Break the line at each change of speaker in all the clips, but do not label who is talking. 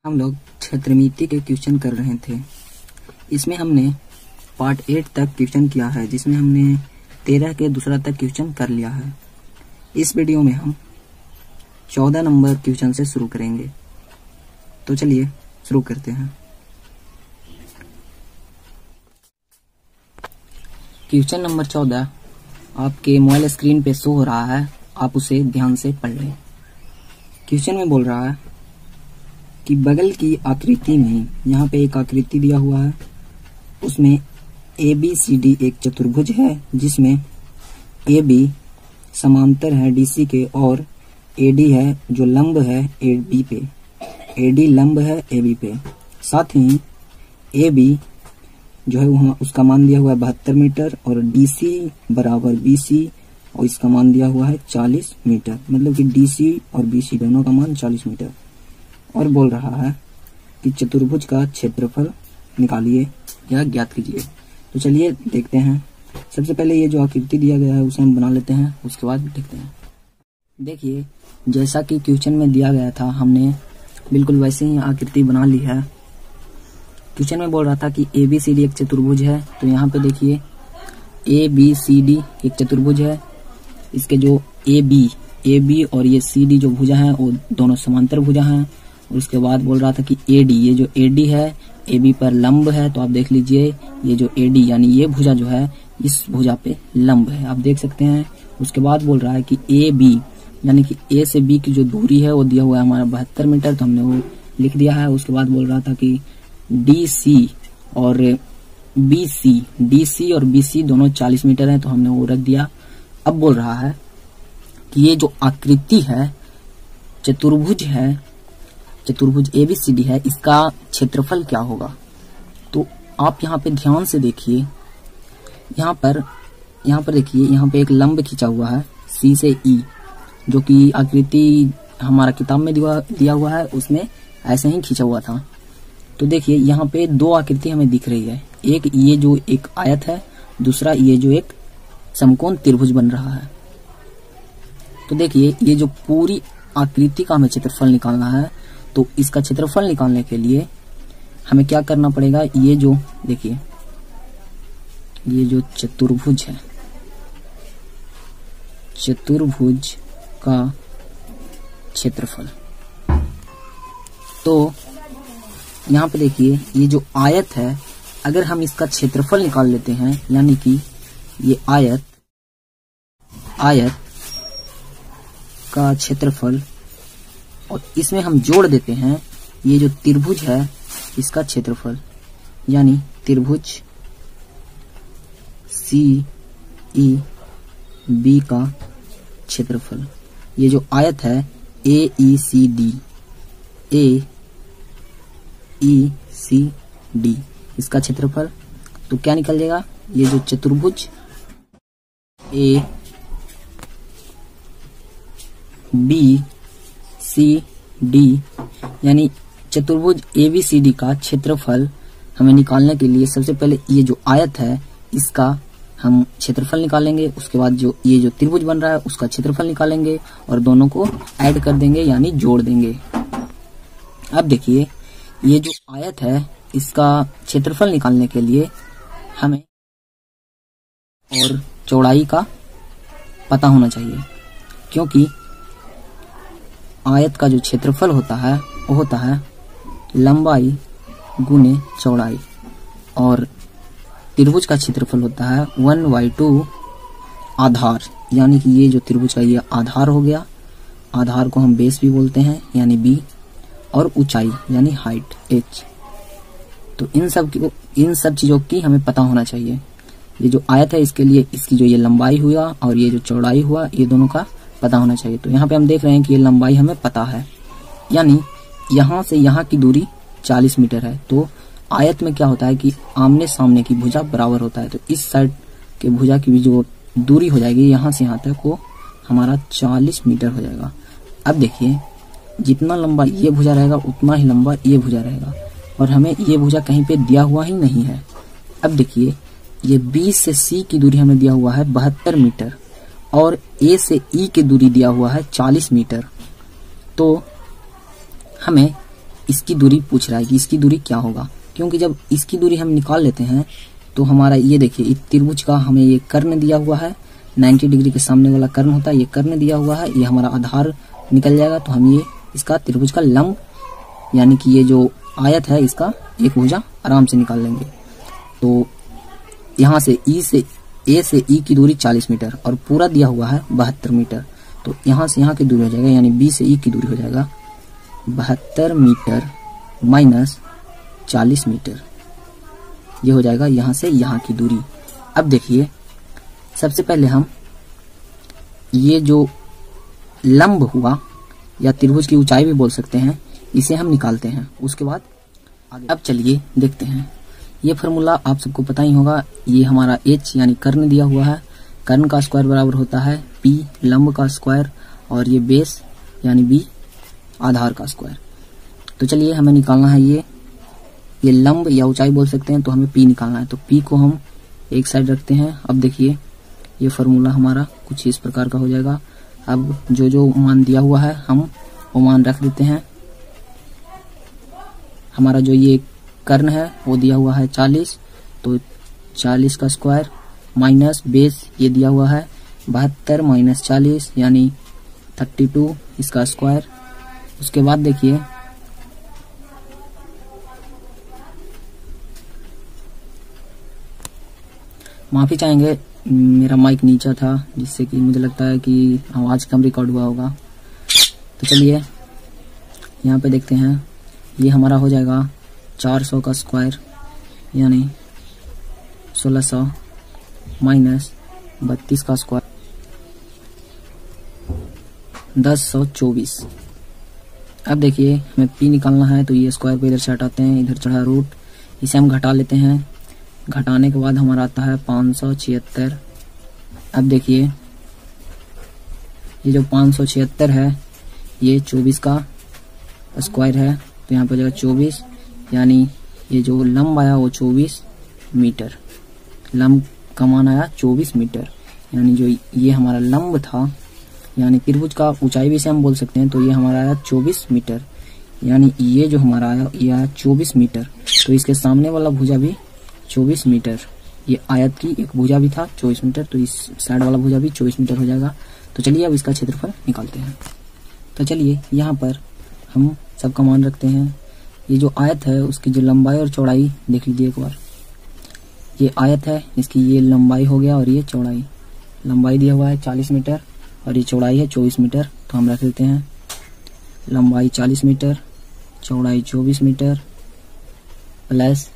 हम लोग क्षेत्रमिति के क्वेश्चन कर रहे थे। इसमें हमने पार्ट 8 तक क्वेश्चन किया है, जिसमें हमने 13 के दूसरा तक क्वेश्चन कर लिया है। इस वीडियो में हम 14 नंबर क्वेश्चन से शुरू करेंगे। तो चलिए शुरू करते हैं। क्वेश्चन नंबर 14 आपके मोबाइल स्क्रीन पे शो हो रहा है, आप उसे ध्यान से पढ़ लें। क्वेश्चन में बोल रहा है कि बगल की आकृति में, यहाँ पे एक आकृति दिया हुआ है, उसमें ABCD एक चतुर्भुज है, जिसमें AB समांतर है DC के और AD है जो लंब है AB पे, AD लंब है AB पे। साथ ही AB जो है वहाँ उसका मान दिया हुआ है 72 मीटर और DC बराबर BC और इसका मान दिया हुआ है 40 मीटर, मतलब कि DC और BC दोनों का मान 40 मीटर। और बोल रहा है कि चतुर्भुज का क्षेत्रफल निकालिए या ज्ञात कीजिए। तो चलिए देखते हैं। सबसे पहले ये जो आकृति दिया गया है उसे हम बना लेते हैं, उसके बाद देखते हैं। देखिए, जैसा कि क्वेश्चन में दिया गया था, हमने बिल्कुल वैसे ही आकृति बना ली है। क्वेश्चन में बोल रहा था कि ABCD एक चतुर्भुज है, तो यहाँ पे देखिए ABCD एक चतुर्भुज है। इसके जो AB और ये CD जो भुजा है वो दोनों समांतर भुजा हैं। और उसके बाद बोल रहा था कि AD, ये जो AD है AB पर लंब है, तो आप देख लीजिए ये जो AD यानी ये भुजा जो है इस भुजा पे लंब है, आप देख सकते हैं। उसके बाद बोल रहा है कि AB यानी कि A से B की जो दूरी है वो दिया हुआ है हमारा 72 मीटर, तो हमने वो लिख दिया है। उसके बाद बोल रहा था कि DC और BC दोनों 40 मीटर है, तो हमने वो रख दिया। अब बोल रहा है कि ये जो आकृति है चतुर्भुज ABCD है, इसका क्षेत्रफल क्या होगा। तो आप यहाँ पे ध्यान से देखिए, यहाँ पर देखिए, यहाँ पे एक लंब खींचा हुआ है C से E, जो कि आकृति हमारा किताब में दिया हुआ है, उसमें ऐसे ही खींचा हुआ था। तो देखिए यहाँ पे दो आकृति हमें दिख रही है, एक ये जो एक आयत है, दूसरा ये जो एक समकोण त्रिभुज बन रहा है। तो देखिए ये जो पूरी आकृति का हमें क्षेत्रफल निकालना है, तो इसका क्षेत्रफल निकालने के लिए हमें क्या करना पड़ेगा, ये जो देखिए ये जो चतुर्भुज है, चतुर्भुज का क्षेत्रफल। तो यहाँ पे देखिए ये जो आयत है, अगर हम इसका क्षेत्रफल निकाल लेते हैं, यानी कि ये आयत का क्षेत्रफल, और इसमें हम जोड़ देते हैं ये जो त्रिभुज है इसका क्षेत्रफल, यानी त्रिभुज CEB का क्षेत्रफल। ये जो आयत है AECD इसका क्षेत्रफल, तो क्या निकल जाएगा, ये जो चतुर्भुज ABCD यानी चतुर्भुज ABCD का क्षेत्रफल हमें निकालने के लिए सबसे पहले ये जो आयत है इसका हम क्षेत्रफल निकालेंगे। उसके बाद जो ये जो त्रिभुज बन रहा है उसका क्षेत्रफल निकालेंगे और दोनों को ऐड कर देंगे, यानी जोड़ देंगे। अब देखिए ये जो आयत है इसका क्षेत्रफल निकालने के लिए हमें और चौड़ाई का पता होना चाहिए, क्योंकि आयत का जो क्षेत्रफल होता है वो होता है लंबाई गुने चौड़ाई, और त्रिभुज का क्षेत्रफल होता है 1/2 आधार, यानी कि ये जो त्रिभुज का ये आधार हो गया, आधार को हम बेस भी बोलते हैं यानी B, और ऊंचाई यानी हाइट H। तो इन सब चीजों की हमें पता होना चाहिए। ये जो आयत है इसके लिए इसकी जो ये लंबाई हुआ और ये जो चौड़ाई हुआ, ये दोनों का पता होना चाहिए। तो यहाँ पे हम देख रहे हैं कि ये लंबाई हमें पता है, यानी यहाँ से यहाँ की दूरी 40 मीटर है। तो आयत में क्या होता है कि आमने सामने की भुजा बराबर होता है, तो इस साइड के भुजा की भी जो दूरी हो जाएगी यहाँ से यहाँ तक, वो हमारा 40 मीटर हो जाएगा। अब देखिए जितना लंबा ये भुजा रहेगा उतना ही लंबा ये भुजा रहेगा, और हमें ये भुजा कहीं पे दिया हुआ ही नहीं है। अब देखिए ये B से C की दूरी हमें दिया हुआ है 72 मीटर और A से E की दूरी दिया हुआ है 40 मीटर। तो हमें इसकी दूरी पूछ रहा है कि इसकी दूरी क्या होगा, क्योंकि जब इसकी दूरी हम निकाल लेते हैं तो हमारा ये देखिए इस त्रिभुज का हमें ये कर्ण दिया हुआ है, 90 डिग्री के सामने वाला कर्ण होता है, ये कर्ण दिया हुआ है, ये हमारा आधार निकल जाएगा तो हम ये इसका त्रिभुज का लंब यानी कि ये जो आयत है इसका एक भुजा आराम से निकाल लेंगे। तो यहाँ से ए से ई की दूरी 40 मीटर और पूरा दिया हुआ है 72 मीटर, तो यहाँ से यहाँ की दूरी हो जाएगा यानी बी से ई की दूरी हो जाएगा 72 मीटर माइनस 40 मीटर, ये हो जाएगा यहाँ से यहाँ की दूरी। अब देखिए सबसे पहले हम ये जो लंब हुआ या त्रिभुज की ऊंचाई भी बोल सकते हैं, इसे हम निकालते हैं, उसके बाद आगे। अब चलिए देखते हैं। ये फार्मूला आप सबको पता ही होगा, ये हमारा h यानी कर्ण दिया हुआ है, कर्ण का स्क्वायर बराबर होता है p लंब का स्क्वायर और ये बेस यानी b आधार का स्क्वायर। तो चलिए हमें निकालना है ये लंब या ऊंचाई बोल सकते हैं, तो हमें p निकालना है, तो p को हम एक साइड रखते हैं। अब देखिए ये फार्मूला हमारा कुछ इस प्रकार का हो जाएगा। अब जो जो मान दिया हुआ है हम वो मान रख देते हैं। हमारा जो ये कर्ण है वो दिया हुआ है 40, तो 40 का स्क्वायर माइनस बेस ये दिया हुआ है 72 माइनस 40 यानी 32 इसका स्क्वायर। उसके बाद देखिए माफी चाहेंगे, मेरा माइक नीचा था जिससे कि मुझे लगता है कि आवाज कम रिकॉर्ड हुआ होगा। तो चलिए यहाँ पे देखते हैं, ये हमारा हो जाएगा 400 का स्क्वायर यानी 1600 माइनस 32 का स्क्वायर 1024। अब देखिए हमें p निकालना है, तो ये स्क्वायर को इधर से हटाते हैं, इधर चढ़ा रूट, इसे हम घटा लेते हैं। घटाने के बाद हमारा आता है 576। अब देखिए ये जो 576 है ये 24 का स्क्वायर है, तो यहाँ पे हो जाएगा 24 यानी ये जो लंब आया वो 24 मीटर, लंब का मान आया 24 मीटर यानी जो ये हमारा लंब था यानी त्रिभुज का ऊंचाई भी से हम बोल सकते हैं, तो ये हमारा आया 24 मीटर यानी ये जो हमारा आया ये आया 24 मीटर। तो इसके सामने वाला भुजा भी 24 मीटर, ये आयत की एक भुजा भी था 24 मीटर, तो इस साइड वाला भुजा भी 24 मीटर हो जाएगा। तो चलिए अब इसका क्षेत्रफल निकालते हैं। तो चलिए यहाँ पर हम सबका मान रखते हैं। ये जो आयत है उसकी जो लंबाई और चौड़ाई देख लीजिए एक बार, ये आयत है इसकी ये लंबाई हो गया और ये चौड़ाई, लंबाई दिया हुआ है 40 मीटर और ये चौड़ाई है 24 मीटर, तो हम रख लेते हैं लंबाई 40 मीटर चौड़ाई 24 मीटर प्लस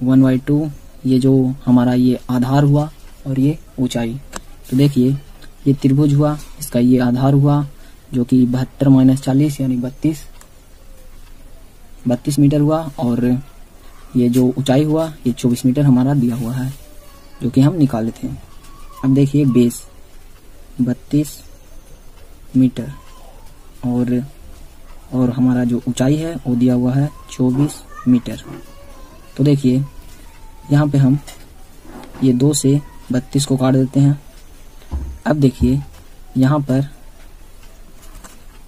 1/2 ये जो हमारा ये आधार हुआ और ये ऊंचाई। तो देखिए ये त्रिभुज हुआ, इसका ये आधार हुआ जो कि 72 माइनस 40 यानी 32 मीटर हुआ और ये जो ऊंचाई हुआ ये 24 मीटर हमारा दिया हुआ है जो कि हम निकाल लेते हैं। अब देखिए बेस 32 मीटर और हमारा जो ऊंचाई है वो दिया हुआ है 24 मीटर। तो देखिए यहाँ पे हम ये 2 से 32 को काट देते हैं। अब देखिए यहाँ पर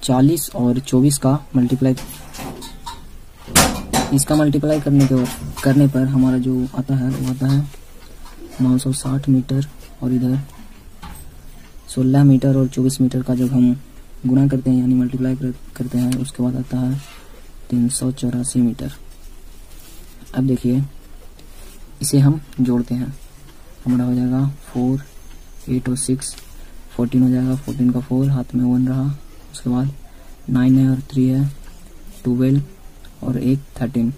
40 और 24 का मल्टीप्लाई, इसका मल्टीप्लाई करने पर हमारा जो आता है वो आता है 960 मीटर और इधर 16 मीटर और 24 मीटर का जब हम गुणा करते हैं यानी मल्टीप्लाई करते हैं उसके बाद आता है 384 मीटर। अब देखिए इसे हम जोड़ते हैं, हमारा हो जाएगा 4 8 और 6 14 हो जाएगा, 14 का 4 हाथ में 1 रहा, उसके बाद 9 है और 3 है 12 और 1 13,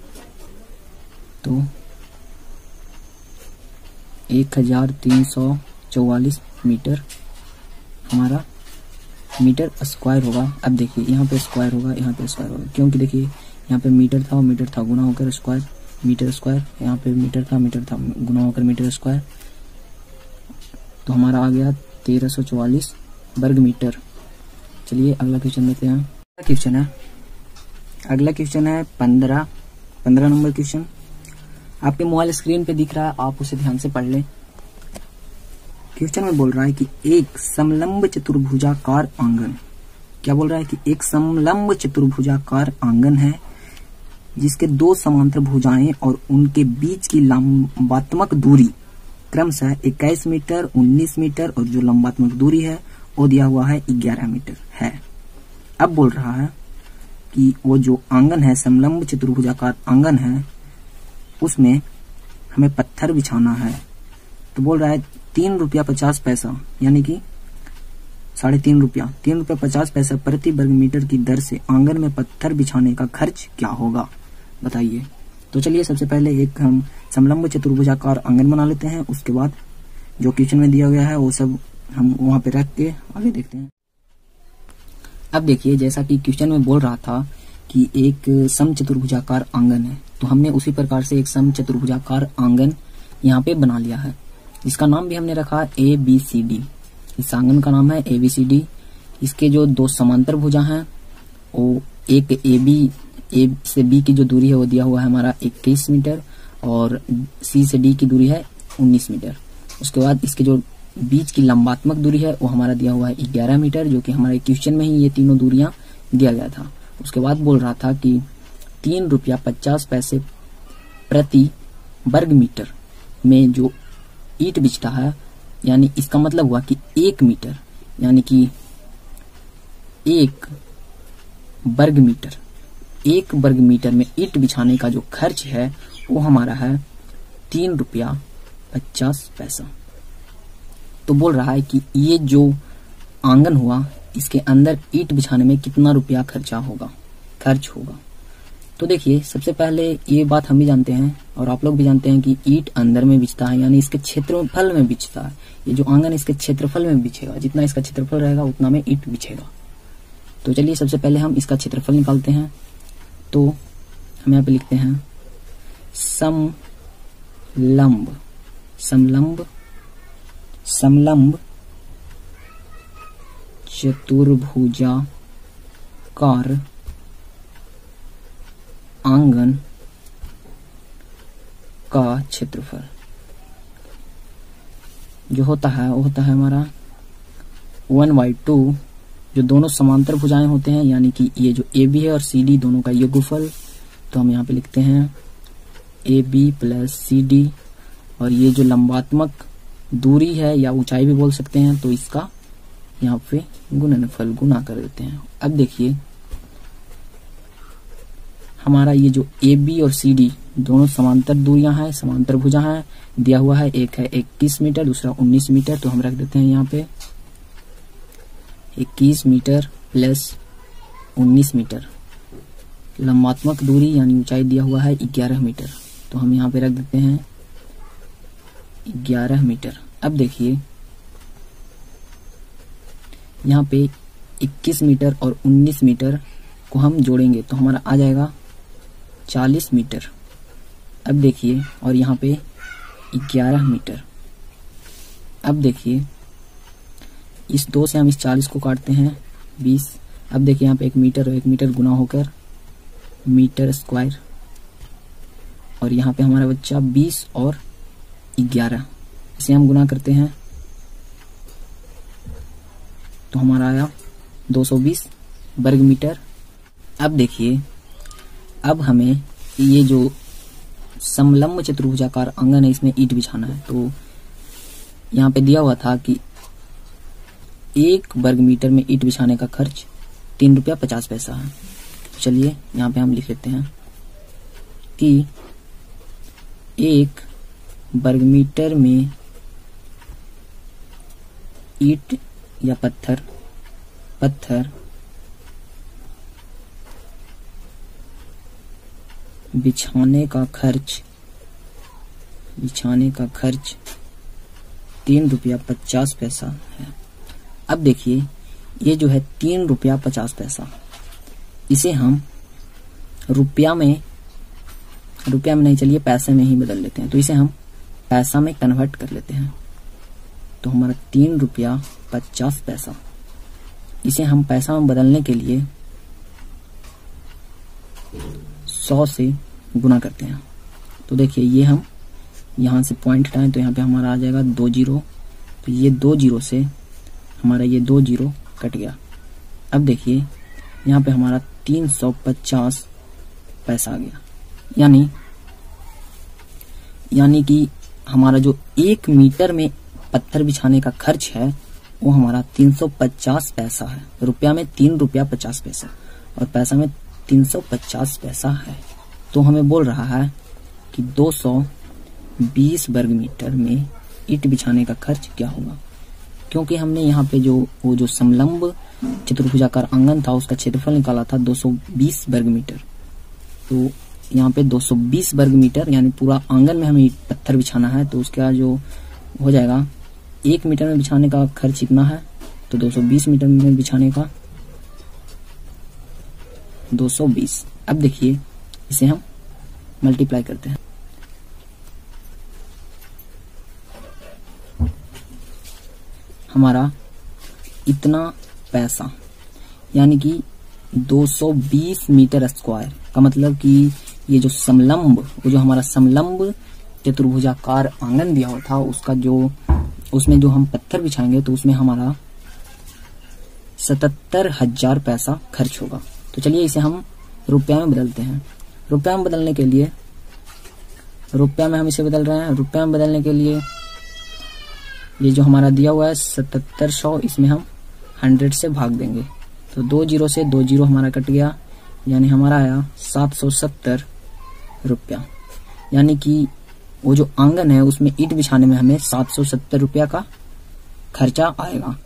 तो 1344 मीटर हमारा मीटर स्क्वायर होगा। अब देखिए यहाँ पे स्क्वायर होगा, यहाँ पे स्क्वायर होगा, क्योंकि देखिए यहाँ पे मीटर था और मीटर था गुना होकर स्क्वायर, मीटर स्क्वायर, यहाँ पे मीटर था गुना होकर मीटर स्क्वायर, तो हमारा आ गया 1344 वर्ग मीटर। चलिए अगला क्वेश्चन देखते हैं। अगला क्वेश्चन है 15 नंबर क्वेश्चन आपके मोबाइल स्क्रीन पे दिख रहा है, आप उसे ध्यान से पढ़ लें। क्वेश्चन में बोल रहा है कि एक समलंब चतुर्भुजाकार आंगन क्या बोल रहा है कि एक समलंब चतुर्भुजाकार आंगन है जिसके दो समांतर भुजाएं और उनके बीच की लंबात्मक दूरी क्रमशः 21 मीटर, 19 मीटर और जो लंबात्मक दूरी है वो दिया हुआ है 11 मीटर है। अब बोल रहा है कि वो जो आंगन है, समलंब चतुर्भुजाकार आंगन है, उसमें हमें पत्थर बिछाना है। तो बोल रहा है 3 रुपया 50 पैसा यानी कि 3.5 रुपया, 3 रुपया 50 पैसा प्रति वर्ग मीटर की दर से आंगन में पत्थर बिछाने का खर्च क्या होगा, बताइए। तो चलिए सबसे पहले एक हम समलंब चतुर्भुजाकार आंगन बना लेते हैं, उसके बाद जो क्वेश्चन में दिया गया है वो सब हम वहां पे रख के आगे देखते हैं। अब देखिए, जैसा कि क्वेश्चन में बोल रहा था कि एक समचतुर्भुजाकार आंगन है, तो हमने उसी प्रकार से एक समचतुर्भुजाकार आंगन यहाँ पे बना लिया है। इसका नाम भी हमने रखा ABCD। इस आंगन का नाम है ABCD। इसके जो दो समांतर भुजा हैं वो एक A से B की जो दूरी है वो दिया हुआ है हमारा 21 मीटर और C से D की दूरी है 19 मीटर। उसके बाद इसके जो बीच की लंबात्मक दूरी है वो हमारा दिया हुआ है 11 मीटर, जो कि हमारे क्वेश्चन में ही ये तीनों दूरियां दिया गया था। उसके बाद बोल रहा था कि 3 रुपया 50 पैसे प्रति वर्ग मीटर में जो ईंट बिछता है, यानी इसका मतलब हुआ कि 1 मीटर यानी कि 1 वर्ग मीटर में ईंट बिछाने का जो खर्च है वो हमारा है 3 रुपया 50 पैसा। तो बोल रहा है कि ये जो आंगन हुआ इसके अंदर ईंट बिछाने में कितना रुपया खर्च होगा। तो देखिए, सबसे पहले ये बात हम भी जानते हैं और आप लोग भी जानते हैं कि ईंट अंदर में बिछता है, यानी इसके क्षेत्रफल में बिछता है। ये जो आंगन इसके क्षेत्रफल में बिछेगा, जितना इसका क्षेत्रफल रहेगा उतना में ईंट बिछेगा। तो चलिए सबसे पहले हम इसका क्षेत्रफल निकालते हैं। तो हम यहाँ पे लिखते हैं समलंब चतुर्भुजाकार आंगन का क्षेत्रफल जो होता है वो होता है हमारा 1/2, जो दोनों समांतर भुजाएं होते हैं, यानी कि ये जो AB है और CD दोनों का योगफल। तो हम यहाँ पे लिखते हैं AB + CD, और ये जो लंबात्मक दूरी है या ऊंचाई भी बोल सकते हैं, तो इसका यहाँ पे गुणनफल गुना कर देते हैं। अब देखिए, हमारा ये जो AB और CD दोनों समांतर दूरियां हैं, समांतर भुजा हैं, दिया हुआ है। एक है 21 मीटर, दूसरा 19 मीटर। तो हम रख देते हैं यहाँ पे 21 मीटर + 19 मीटर। लंबात्मक दूरी यानी ऊंचाई दिया हुआ है 11 मीटर। तो हम यहाँ पे रख देते हैं 11 मीटर। अब देखिए, यहाँ पे 21 मीटर और 19 मीटर को हम जोड़ेंगे तो हमारा आ जाएगा 40 मीटर। अब देखिए, और यहाँ पे 11 मीटर। अब देखिए, इस 2 से हम इस 40 को काटते हैं 20। अब देखिए, यहाँ पे 1 मीटर और 1 मीटर गुना होकर मीटर स्क्वायर, और यहाँ पे हमारा बच्चा 20 और 11, इसे हम गुना करते हैं तो हमारा आया 220 वर्ग मीटर। अब देखिए, अब हमें ये जो समलंब चतुर्भुजाकार आंगन है इसमें ईंट बिछाना है। तो यहाँ पे दिया हुआ था कि 1 वर्ग मीटर में ईंट बिछाने का खर्च 3 रुपया 50 पैसा है। तो चलिए यहाँ पे हम लिख लेते हैं कि 1 वर्ग मीटर में ईंट या पत्थर बिछाने का खर्च 3 रुपया 50 पैसा है। अब देखिए, ये जो है 3 रुपया 50 पैसा, इसे हम रुपया में नहीं, चलिए पैसे में ही बदल लेते हैं। तो इसे हम पैसा में कन्वर्ट कर लेते हैं। तो हमारा 3 रुपया 50 पैसा, इसे हम पैसा में बदलने के लिए 100 से गुना करते हैं। तो देखिए, ये हम यहाँ से पॉइंट हटाएं तो यहाँ पे हमारा आ जाएगा 2 जीरो। तो ये 2 जीरो से हमारा ये 2 जीरो कट गया। अब देखिए यहाँ पे हमारा 350 पैसा आ गया, यानी कि हमारा जो 1 मीटर में पत्थर बिछाने का खर्च है वो हमारा 350 पैसा है। रुपया में 3 रुपया 50 पैसा और पैसा में 350 पैसा है। तो हमें बोल रहा है कि 220 वर्ग मीटर में ईंट बिछाने का खर्च क्या होगा। क्योंकि हमने यहाँ पे वो जो समलंब चतुर्भुजाकार आंगन था उसका क्षेत्रफल निकाला था 220 वर्ग मीटर। तो यहाँ पे 220 वर्ग मीटर यानी पूरा आंगन में हमें पत्थर बिछाना है, तो उसका जो हो जाएगा 1 मीटर में बिछाने का खर्च इतना है, तो 220 मीटर में बिछाने का 220। अब देखिए इसे हम मल्टीप्लाई करते हैं। हमारा इतना पैसा यानी कि 220 मीटर स्क्वायर का मतलब कि ये जो समलंब, वो जो हमारा समलंब चतुर्भुजाकार आंगन दिया हुआ था उसका उसमें जो हम पत्थर बिछाएंगे तो उसमें हमारा 77,000 पैसा खर्च होगा। तो चलिए इसे हम रुपया में बदलते हैं। रुपया में बदलने के लिए, रुपया में हम इसे बदल रहे हैं। रुपया में बदलने के लिए ये जो हमारा दिया हुआ है 7700, इसमें हम 100 से भाग देंगे तो 2 जीरो से 2 जीरो हमारा कट गया, यानी हमारा आया 770 रुपया। यानी कि वो जो आंगन है उसमें ईंट बिछाने में हमें 770 रुपया का खर्चा आएगा।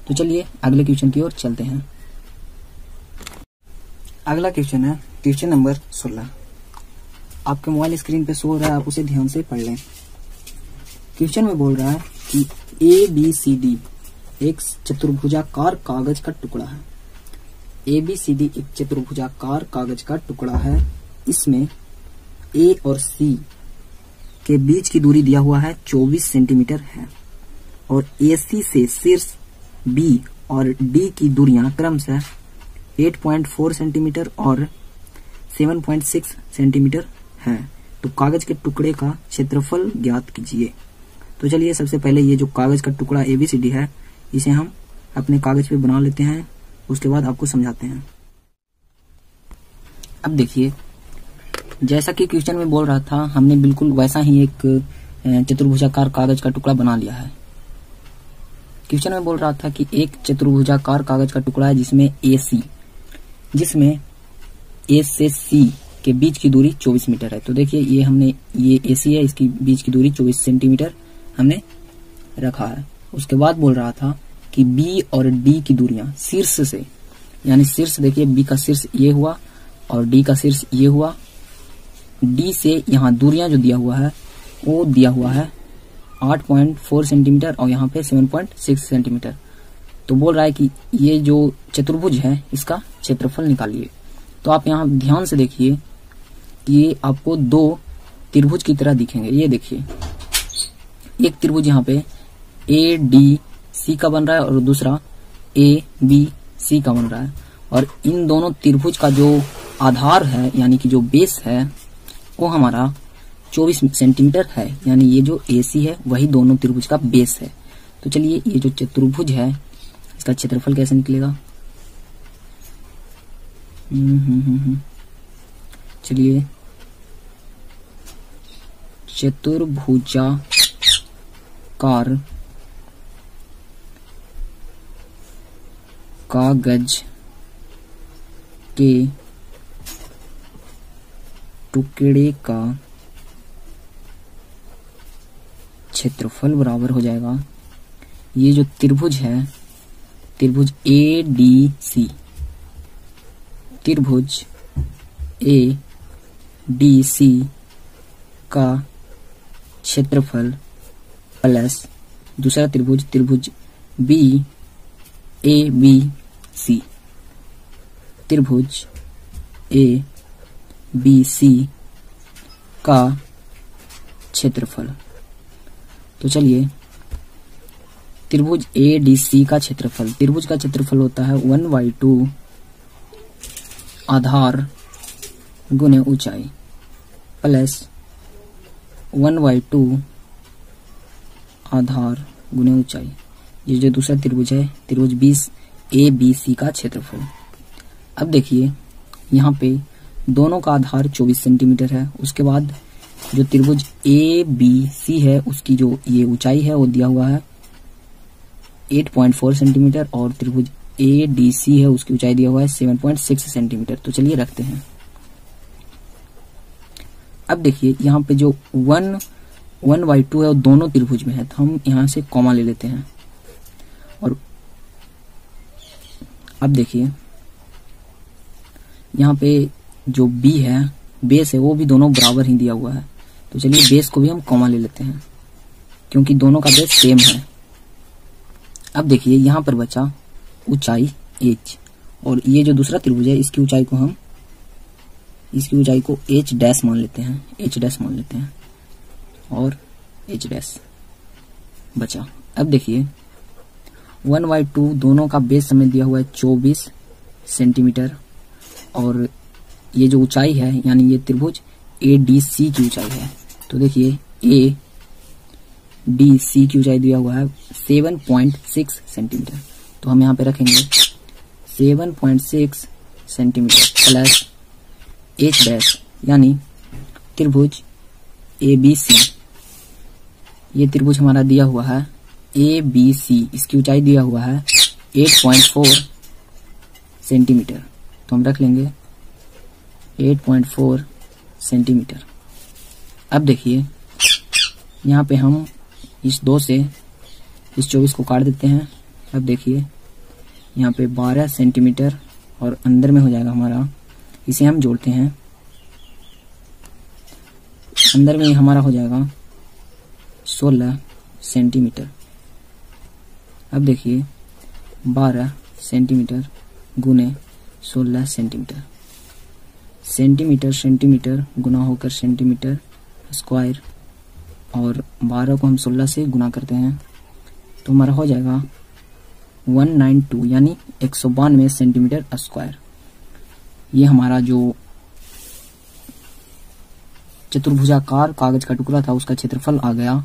तो चलिए अगले क्वेश्चन की ओर चलते हैं। अगला क्वेश्चन है क्वेश्चन नंबर 16। आपके मोबाइल स्क्रीन पे शो हो रहा है, आप उसे ध्यान से पढ़ लें। क्वेश्चन में बोल रहा है कि ABCD एक चतुर्भुजाकार कागज का टुकड़ा है। ABCD एक चतुर्भुजाकार कागज का टुकड़ा है। इसमें A और C के बीच की दूरी दिया हुआ है 24 सेंटीमीटर है और AC से शीर्ष B और D की दूरियां क्रमशः 8.4 सेंटीमीटर और 7.6 सेंटीमीटर है। तो कागज के टुकड़े का क्षेत्रफल ज्ञात कीजिए। तो चलिए सबसे पहले ये जो कागज का टुकड़ा ABCD है इसे हम अपने कागज पे बना लेते हैं, उसके बाद आपको समझाते हैं। अब देखिए जैसा कि क्वेश्चन में बोल रहा था हमने बिल्कुल वैसा ही एक चतुर्भुजाकार कागज का टुकड़ा बना लिया है। क्वेश्चन में बोल रहा था कि एक चतुर्भुजाकार कागज का टुकड़ा है जिसमें A से C के बीच की दूरी 24 मीटर है। तो देखिए ये AC है, इसकी बीच की दूरी 24 सेंटीमीटर हमने रखा है। उसके बाद बोल रहा था कि B और D की दूरियां शीर्ष से, यानी शीर्ष देखिए B का शीर्ष ये हुआ और D का शीर्ष ये हुआ। D से यहाँ दूरियां जो दिया हुआ है वो दिया हुआ है 8.4 सेंटीमीटर और यहाँ पे 7.6 सेंटीमीटर। तो बोल रहा है कि ये जो चतुर्भुज है इसका क्षेत्रफल निकालिए। तो आप यहाँ ध्यान से देखिए कि ये आपको 2 त्रिभुज की तरह दिखेंगे। ये देखिए एक त्रिभुज यहाँ पे ADC का बन रहा है और दूसरा ABC का बन रहा है, और इन दोनों त्रिभुज का जो आधार है यानी कि जो बेस है वो हमारा 24 सेंटीमीटर है, यानी ये जो AC है वही दोनों त्रिभुज का बेस है। तो चलिए ये जो चतुर्भुज है इसका क्षेत्रफल कैसे निकलेगा। चलिए चतुर्भुजाकार कागज के टुकड़े का क्षेत्रफल बराबर हो जाएगा, ये जो त्रिभुज है त्रिभुज ADC, त्रिभुज ADC का क्षेत्रफल प्लस दूसरा त्रिभुज BABC, त्रिभुज ABC का क्षेत्रफल। तो चलिए त्रिभुज ADC का क्षेत्रफल, त्रिभुज का क्षेत्रफल होता है 1/2 आधार गुने ऊंचाई प्लस 1/2 आधार गुने ऊंचाई। ये जो दूसरा त्रिभुज है त्रिभुज ABC का क्षेत्रफल। अब देखिए यहाँ पे दोनों का आधार 24 सेंटीमीटर है। उसके बाद जो त्रिभुज ABC है उसकी जो ये ऊंचाई है वो दिया हुआ है 8.4 सेंटीमीटर और त्रिभुज ADC है उसकी ऊंचाई दिया हुआ है 7.6 सेंटीमीटर। तो चलिए रखते हैं। अब देखिए यहाँ पे जो 1/2 है वो दोनों त्रिभुज में है, तो हम यहाँ से कॉमा ले लेते हैं। और अब देखिए यहाँ पे जो B है, बेस है, वो भी दोनों बराबर ही दिया हुआ है। तो चलिए बेस को भी हम कॉमा ले लेते हैं क्योंकि दोनों का बेस सेम है। अब देखिए यहाँ पर बचा ऊंचाई H और ये जो दूसरा त्रिभुज है इसकी ऊंचाई को H डैश मान लेते हैं और H डैश बचा। अब देखिए 1/2 दोनों का बेस हमें दिया हुआ है 24 सेंटीमीटर और ये जो ऊंचाई है यानी ये त्रिभुज ADC की ऊंचाई है। तो देखिए ADC की ऊंचाई दिया हुआ है 7.6 सेंटीमीटर। तो हम यहाँ पे रखेंगे 7.6 सेंटीमीटर प्लस H डैश यानी त्रिभुज ABC। ये त्रिभुज हमारा दिया हुआ है ABC, इसकी ऊंचाई दिया हुआ है 8.4 सेंटीमीटर। तो हम रख लेंगे 8.4 सेंटीमीटर। अब देखिए यहाँ पे हम इस 2 से इस 24 को काट देते हैं। अब देखिए यहाँ पे 12 सेंटीमीटर और अंदर में हो जाएगा हमारा, इसे हम जोड़ते हैं, अंदर में हमारा हो जाएगा 16 सेंटीमीटर। अब देखिए 12 सेंटीमीटर गुने 16 सेंटीमीटर, सेंटीमीटर गुना होकर सेंटीमीटर स्क्वायर और 12 को हम 16 से गुना करते हैं तो हमारा हो जाएगा 192 यानी 192 सेंटीमीटर स्क्वायर। ये हमारा जो चतुर्भुजाकार कागज का टुकड़ा था उसका क्षेत्रफल आ गया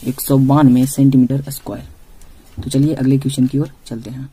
192 सेंटीमीटर स्क्वायर। तो चलिए अगले क्वेश्चन की ओर चलते हैं।